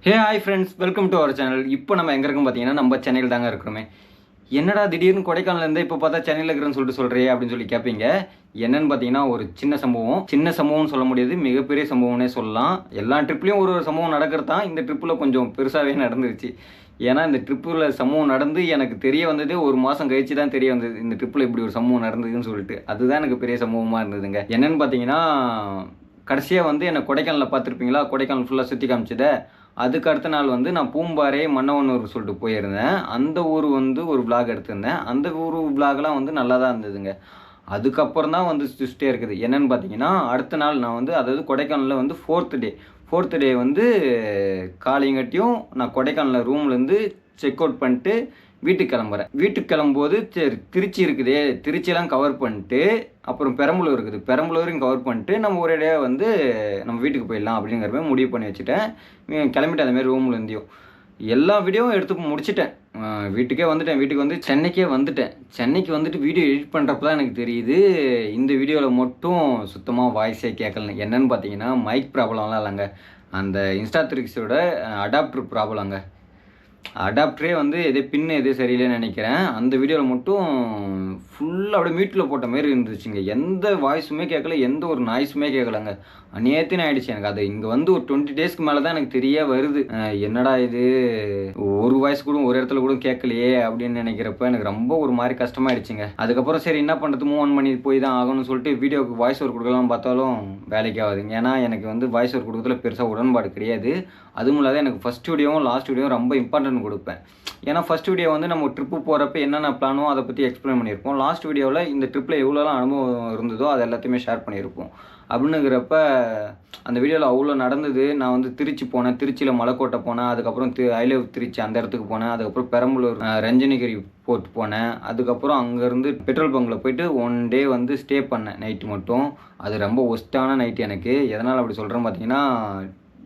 Hey hi friends, welcome to our channel. இப்போ நம்ம எங்கே இருக்கோம் பார்த்தீங்கன்னா, நம்ம சென்னையில் தாங்க இருக்கிறோமே. என்னடா திடீர்னு கொடைக்கானலேருந்து இப்போ பார்த்தா சென்னையில் இருக்கிறேன்னு சொல்லிட்டு சொல்கிறே அப்படின்னு சொல்லி கேட்பீங்க. என்னன்னு பார்த்தீங்கன்னா, ஒரு சின்ன சம்பவம்னு சொல்ல முடியாது, மிகப்பெரிய சம்பவம்னே சொல்லலாம். எல்லா ட்ரிப்லேயும் ஒரு சம்பவம் நடக்கிறது தான். இந்த ட்ரிப்பில் கொஞ்சம் பெருசாகவே நடந்துருச்சு. ஏன்னா இந்த ட்ரிப்பில் சம்பவம் நடந்து எனக்கு தெரிய வந்ததே ஒரு மாதம் கழிச்சு தான் தெரிய வந்தது, இந்த ட்ரிப்பில் இப்படி ஒரு சம்பவம் நடந்ததுன்னு சொல்லிட்டு. அதுதான் எனக்கு பெரிய சம்பவமாக இருந்ததுங்க. என்னன்னு பார்த்தீங்கன்னா, கடைசியாக வந்து என்னை கொடைக்கானலில் பார்த்துருப்பீங்களா, கொடைக்கானல் ஃபுல்லாக சுற்றி காமிச்சதை. அதுக்கு அடுத்த நாள் வந்து நான் பூம்பாறை மன்னவனூர் சொல்லிட்டு போயிருந்தேன். அந்த ஊர் வந்து ஒரு விளாக் எடுத்திருந்தேன். அந்த ஊர் விளாக்லாம் வந்து நல்லா தான் இருந்ததுங்க. அதுக்கப்புறம் தான் வந்து ட்விஸ்ட்டே இருக்குது. என்னன்னு பார்த்தீங்கன்னா, அடுத்த நாள் நான் வந்து அதாவது கொடைக்கானலில் வந்து ஃபோர்த்து டே வந்து காலைங்காட்டியும் நான் கொடைக்கானலில் ரூம்லேருந்து செக் அவுட் பண்ணிட்டு வீட்டுக்கு கிளம்புறேன். வீட்டுக்கு கிளம்பும்போது சரி திருச்சி இருக்குதே, திருச்சியெல்லாம் கவர் பண்ணிட்டு அப்புறம் பெரம்பலூர் இருக்குது, பெரம்பலூரையும் கவர் பண்ணிட்டு நம்ம ஒரேடியாக வந்து நம்ம வீட்டுக்கு போயிடலாம் அப்படிங்கிற மாதிரி முடிவு பண்ணி வச்சுட்டேன். கிளம்பிட்டேன் அந்தமாரி ரூம்லேருந்தையும். எல்லா வீடியோவும் எடுத்து முடிச்சிட்டேன். வீட்டுக்கே வந்துட்டேன். வீட்டுக்கு வந்து சென்னைக்கே வந்துட்டேன். சென்னைக்கு வந்துட்டு வீடியோ எடிட் பண்ணுறப்ப தான் எனக்கு தெரியுது, இந்த வீடியோவில் மட்டும் சுத்தமாக வாய்ஸே கேட்கலன்னு. என்னென்னு பார்த்தீங்கன்னா, மைக் ப்ராப்ளம்லாம் இல்லைங்க, அந்த இன்ஸ்டா360ஓட அடாப்டர் ப்ராப்ளங்க. அடாப்டரே வந்து எதோ சரியில்லைன்னு நினைக்கிறேன். அந்த வீடியோவில் மட்டும் ஃபுல்லாக அப்படியே மியூட்டில் போட்ட மாரி இருந்துச்சுங்க. எந்த வாய்ஸுமே கேட்கல, எந்த ஒரு நாய்ஸுமே கேட்கலங்க. அநியாயத்தின்னு ஆயிடுச்சு எனக்கு. அது இங்கே வந்து ஒரு 20 டேஸ்க்கு மேலே தான் எனக்கு தெரிய வருது. என்னடா இது, ஒரு வாய்ஸ் கூட ஒரு இடத்துல கூட கேட்கலையே அப்படின்னு நினைக்கிறப்ப எனக்கு ரொம்ப ஒரு மாதிரி கஷ்டமாயிடுச்சுங்க. அதுக்கப்புறம் சரி என்ன பண்ணுறது, மூவ் ஆன் பண்ணி போய் தான் ஆகணும்னு சொல்லிட்டு வீடியோவுக்கு வாய்ஸ் ஓவர் கொடுக்கலாம் பார்த்தாலும் வேலைக்கு ஆகுதுங்க. ஏன்னா எனக்கு வந்து வாய்ஸ் ஓவர் கொடுக்குறதுல பெருசாக உடன்பாடு கிடையாது. அதுவும் இல்லாத எனக்கு ஃபஸ்ட் வீடியோவும் லாஸ்ட் வீடியோவும் ரொம்ப இம்பார்ட்டன்ட் கொடுப்பேன். ஏன்னா ஃபஸ்ட் வீடியோ வந்து நம்ம ட்ரிப்பு போகிறப்ப என்னென்ன பிளானோ அதை பற்றி எக்ஸ்பிளைன் பண்ணியிருப்போம். லாஸ்ட் வீடியோவில் இந்த ட்ரிப்பில் எவ்வளோலாம் அனுபவம் இருந்ததோ அது எல்லாத்தையுமே ஷேர் பண்ணியிருப்போம். அப்படின்னுங்கிறப்ப அந்த வீடியோவில் அவ்வளோ நடந்தது. நான் வந்து திருச்சி போனேன், திருச்சியில் மலைக்கோட்டை போனேன், அதுக்கப்புறம் ஐ லவ் திருச்சி அந்த இடத்துக்கு போனேன், அதுக்கப்புறம் பெரம்பலூர் ரஞ்சனிகிரி போர்ட் போனேன், அதுக்கப்புறம் அங்கேருந்து பெட்ரோல் பங்கில் போயிட்டு 1 டே வந்து ஸ்டே பண்ணேன் நைட்டு மட்டும். அது ரொம்ப ஒஸ்ட்டான நைட்டு எனக்கு. எதனால் அப்படி சொல்கிறேன்னு பார்த்தீங்கன்னா,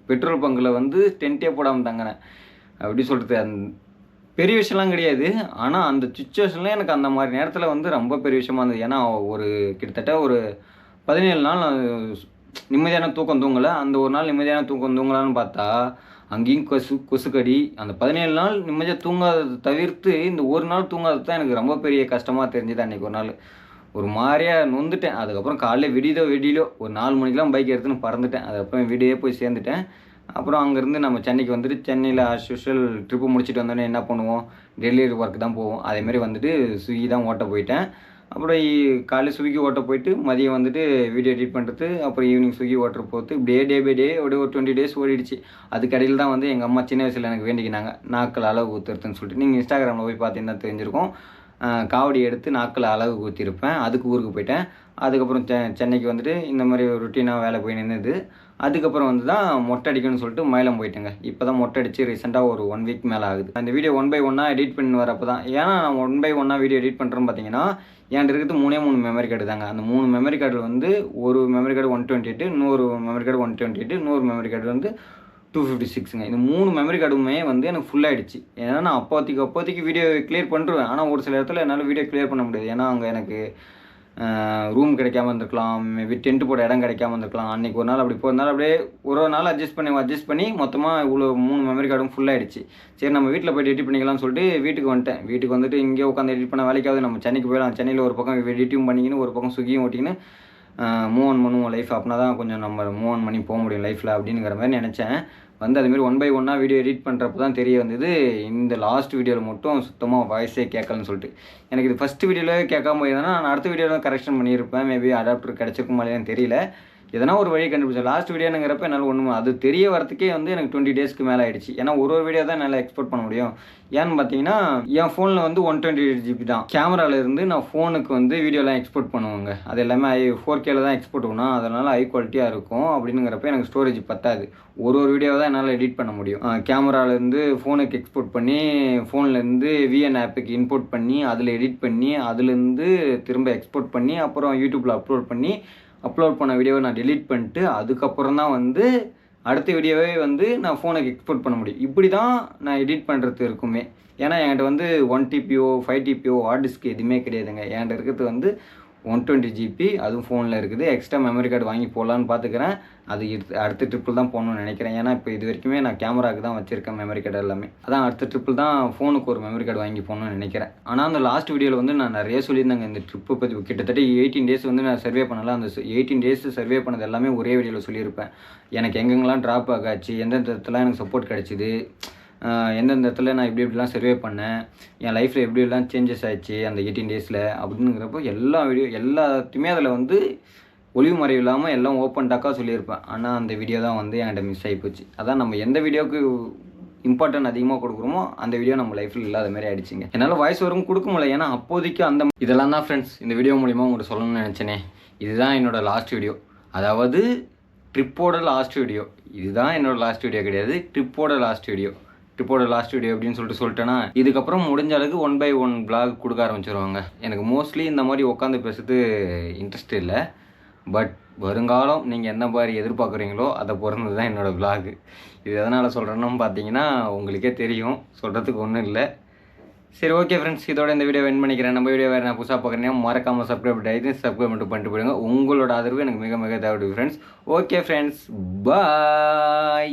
பெட்ரோல் பங்கில் வந்து டென்ட்டே போடாமல் தங்கினேன். அப்படி சொல்கிறது பெரிய விஷயம்லாம் கிடையாது. ஆனால் அந்த சுச்சுவேஷனில் எனக்கு அந்த மாதிரி நேரத்தில் வந்து ரொம்ப பெரிய விஷயமா இருந்தது. ஏன்னா ஒரு கிட்டத்தட்ட ஒரு 17 நாள் நான் நிம்மதியான தூக்கம் தூங்கலை. அந்த ஒரு நாள் நிம்மதியான தூக்கம் தூங்கலான்னு பார்த்தா அங்கேயும் கொசுக்கடி. அந்த 17 நாள் நிம்மதியாக தூங்காததை தவிர்த்து இந்த ஒரு நாள் தூங்காதது தான் எனக்கு ரொம்ப பெரிய கஷ்டமாக தெரிஞ்சுது. அன்றைக்கி ஒரு நாள் ஒரு மாதிரியாக நொந்துட்டேன். அதுக்கப்புறம் காலையில் வெடியிலோ ஒரு 4 மணிக்கெலாம் பைக் எடுத்துன்னு பறந்துட்டேன். அதுக்கப்புறம் வீடியே போய் சேர்ந்துட்டேன். அப்புறம் அங்கேருந்து நம்ம சென்னைக்கு வந்துட்டு, சென்னையில் ஆஸ் யூஷுவல் ட்ரிப்பு முடிச்சுட்டு வந்தோடனே என்ன பண்ணுவோம், டெலிவரி ஒர்க் தான் போவோம். அதேமாதிரி வந்துட்டு ஸ்விக்கி தான் ஓட்ட போயிட்டேன். அப்புறம் காலையில் ஸ்விக்கி ஓட்ட போயிட்டு மதியம் வந்துட்டு வீடியோ எடிட் பண்ணுறது, அப்புறம் ஈவினிங் ஸ்விக்கி ஓட்டுற போகிறது, இப்படியே டே பை டே ஒரு 20 டேஸ் ஓடிடுச்சு. அதுக்கடையில் தான் வந்து எங்கள் அம்மா சின்ன வயசில் எனக்கு வேண்டிக்கினாங்க, நாக்கில் அளவு ஊற்றுறதுன்னு சொல்லிட்டு. நீங்கள் இன்ஸ்டாகிராமில் போய் பார்த்தீங்கன்னா தெரிஞ்சிருக்கும். காவடி எடுத்து நாக்கில் அளவு ஊற்றிருப்பேன். அதுக்கு ஊருக்கு போயிட்டேன். அதுக்கப்புறம் சென்னைக்கு வந்துட்டு இந்த மாதிரி ரொட்டீனாக வேலை போய் நின்றுது. அதுக்கப்புறம் வந்து தான் மொட்டை அடிக்கணும்னு சொல்லிட்டு மயிலம் போயிட்டேங்க. இப்போ தான் மொட்டை அடித்து ரீசெண்டாக ஒரு 1 வீக் மேலே ஆகுது. அந்த வீடியோ 1 பை 1 எடிட் பண்ணி வரப்போ தான். ஏன்னா நான் 1 பை 1 வீடியோ எடிட் பண்ணுறேன்னு பார்த்தீங்கன்னா, என்கிட்ட இருக்கிறது 3 மெமரி கார்டு தாங்க. அந்த 3 மெமரி கார்டில் வந்து ஒரு மெமரி கார்டு 128, இன்னொரு மெமரி கார்டு 128, இன்னொரு மெமரி கார்டு வந்து 256ங்க. இந்த 3 மெமரி கார்டுமே வந்து எனக்கு ஃபுல் ஆகிடுச்சு. ஏன்னா நான் அப்போதைக்கு வீடியோ கிளியர் பண்ணிருவேன். ஆனால் ஒரு சில இடத்துல என்னால் வீடியோ கிளியர் பண்ண முடியாது. ஏன்னா அங்கே எனக்கு ரூம் கிடைக்காம இருந்திருக்கலாம், மேபி டென்ட் போட இடம் கிடைக்காம இருந்திருக்கலாம். அன்றைக்கி ஒரு நாள் அப்படி போகிறதுனால அப்படியே ஒரு நாள் அட்ஜஸ்ட் பண்ணி மொத்தமாக இவ்வளோ 3 மெமரி கார்டும் ஃபுல்லாகிடுச்சு. சரி நம்ம வீட்டில் போய்ட்டு எடிட் பண்ணிக்கலாம்னு சொல்லிட்டு வீட்டுக்கு வந்துட்டேன். வீட்டுக்கு வந்துட்டு இங்கே உட்காந்து எடிட் பண்ண வேலைக்காவது நம்ம சென்னைக்கு போயிடலாம். சென்னையில் ஒரு பக்கம் எடிட்டும் பண்ணிக்கின்னு ஒரு பக்கம் ஸ்விக்கியும் ஓட்டிக்கின்னு மூவ் ஆன் பண்ணுவோம் லைஃப். அப்படின்னா தான் கொஞ்சம் நம்ம மூவ் ஆன் பண்ணி போக முடியும் லைஃப்பில் அப்படிங்கிற மாதிரி நினச்சேன். வந்து அதுமாரி 1 பை 1 வீடியோ எடிட் பண்ணுறப்ப தான் தெரிய வந்தது, இந்த லாஸ்ட் வீடியோவில் மட்டும் சுத்தமாக வாய்ஸே கேட்கலன்னு சொல்லிட்டு. எனக்கு இது ஃபஸ்ட்டு வீடியோவில் கேட்காம போயிருந்தேன்னா நான் அடுத்த வீடியோவில் கரெக்ஷன் பண்ணியிருப்பேன். மேபி அடாப்டர் கிடச்சிருக்குமா இல்லையான்னு தெரியல. எதனா ஒரு வழி கண்டுபிடிச்சேன். லாஸ்ட் வீடியோங்கிறப்ப என்னால் ஒன்றும் அது தெரிய வரத்துக்கே வந்து எனக்கு 20 டேஸ்க்கு மேலே ஆகிடுச்சு. ஏன்னா ஒரு வீடியோ தான் என்னால் எக்ஸ்போர்ட் பண்ண முடியும். ஏன்னு பார்த்தீங்கன்னா, என் ஃபோனில் வந்து 128 GB தான். கேமராவிலேருந்து நான் ஃபோனுக்கு வந்து வீடியோலாம் எக்ஸ்போர்ட் பண்ணுவாங்க. அது எல்லாமே 4Kல தான் எக்ஸ்போர்ட் பண்ணணும். அதனால் ஹை குவாலிட்டியாக இருக்கும். அப்படிங்கிறப்ப எனக்கு ஸ்டோரேஜ் பத்தாது. ஒரு வீடியோவை தான் என்னால் எடிட் பண்ண முடியும். கேமராலேருந்து ஃபோனுக்கு எக்ஸ்போர்ட் பண்ணி, ஃபோன்லேருந்து VN ஆப்புக்கு இம்போர்ட் பண்ணி, அதில் எடிட் பண்ணி, அதுலேருந்து திரும்ப எக்ஸ்போர்ட் பண்ணி, அப்புறம் யூடியூப்பில் அப்லோட் பண்ண வீடியோவை நான் டெலீட் பண்ணிட்டு, அதுக்கப்புறம் தான் வந்து அடுத்த வீடியோவே வந்து நான் ஃபோனுக்கு எக்ஸ்போர்ட் பண்ண முடியும். இப்படி தான் நான் எடிட் பண்ணுறது இருக்குமே. ஏன்னா என்கிட்ட வந்து 1 TBயோ 5 TBயோ ஹார்ட் டிஸ்க் எதுவுமே கிடையாதுங்க. என்கிட்ட இருக்கிறது வந்து 120 ஜிபி அதுவும் ஃபோனில் இருக்குது. எக்ஸ்ட்ரா மெமரி கார்டு வாங்கி போடலான்னு பார்த்துக்கிறேன். அது அடுத்த ட்ரிப்பிள் தான் போகணும்னு நினைக்கிறேன். ஏன்னா இப்போ இது வரைக்குமே நான் கேமராவுக்கு தான் வச்சுருக்கேன் மெமரி கார்டு எல்லாமே. அதான் அடுத்த ட்ரிப்பிள் தான் ஃபோனுக்கு ஒரு மெமரி கார்டு வாங்கி போகணும்னு நினைக்கிறேன். ஆனால் அந்த லாஸ்ட் வீடியோவில் வந்து நான் நிறைய சொல்லியிருந்தேங்க இந்த ட்ரிப்பு பற்றி. கிட்டத்தட்ட 18 டேஸ் வந்து நான் சர்வே பண்ணலாம். அந்த 18 டேஸ் சர்வே பண்ணது எல்லாமே ஒரே வீடியோவில் சொல்லியிருப்பேன். எனக்கு எங்கெங்கெல்லாம் ட்ராப் ஆகாச்சு, எந்தெந்த இடத்துலாம் எனக்கு சப்போர்ட் கிடச்சிது, எந்தெந்த இடத்துல நான் இப்படிலாம் சர்வே பண்ணேன், என் லைஃப்பில் எப்படிலாம் சேஞ்சஸ் ஆயிடுச்சு அந்த 18 டேஸில் அப்படிங்கிறப்போ எல்லாத்தையுமே அதில் வந்து ஒளிவு மறைவு இல்லாமல் எல்லாம் ஓப்பன் டாக்காக சொல்லியிருப்பேன். ஆனால் அந்த வீடியோ தான் வந்து என்கிட்ட மிஸ் ஆகி போச்சு. அதான் நம்ம எந்த வீடியோவுக்கு இம்பார்ட்டன்ட் அதிகமாக கொடுக்குறோமோ அந்த வீடியோ நம்ம லைஃப்பில் இல்லாத மாதிரி ஆகிடுச்சிங்க. என்னால் வாய்ஸ் வரும் கொடுக்க முடியல. ஏன்னா அப்போதைக்கு இதெல்லாம் தான் ஃப்ரெண்ட்ஸ் இந்த வீடியோ மூலிமா உங்களுக்கு சொல்லணும்னு நினச்சேனே. இதுதான் என்னோடய லாஸ்ட் வீடியோ, அதாவது ட்ரிப்போட லாஸ்ட் வீடியோ. இதுதான் என்னோடய லாஸ்ட் வீடியோ கிடையாது, ட்ரிப்போட லாஸ்ட் வீடியோ அப்படின்னு சொல்லிட்டேன்னா இதுக்கப்புறம் முடிஞ்ச அளவுக்கு 1 by 1 vlog கொடுக்க ஆரம்பிச்சிருவாங்க. எனக்கு மோஸ்ட்லி இந்த மாதிரி உட்காந்து பேசுறது இன்ட்ரெஸ்ட் இல்லை. பட் வருங்காலம் நீங்கள் எந்த மாதிரி எதிர்பார்க்குறீங்களோ அதை பொறுத்து தான் என்னோடய vlog. இது எதனால் சொல்கிறேன்னு பார்த்தீங்கன்னா உங்களுக்கே தெரியும், சொல்கிறதுக்கு ஒன்றும் இல்லை. சரி, ஓகே ஃப்ரெண்ட்ஸ், இதோட இந்த வீடியோ என் பண்ணிக்கிறேன். நம்ம வீடியோ வேறு நான் புதுசாக பார்க்குறேன், மறக்காமல் சப்ஸ்கிரைப் பண்ணிட்டு போயிடுங்க. உங்களோட ஆதரவு எனக்கு மிக மிக தேவைப்படுது ஃப்ரெண்ட்ஸ். ஓகே ஃப்ரெண்ட்ஸ், பாய்.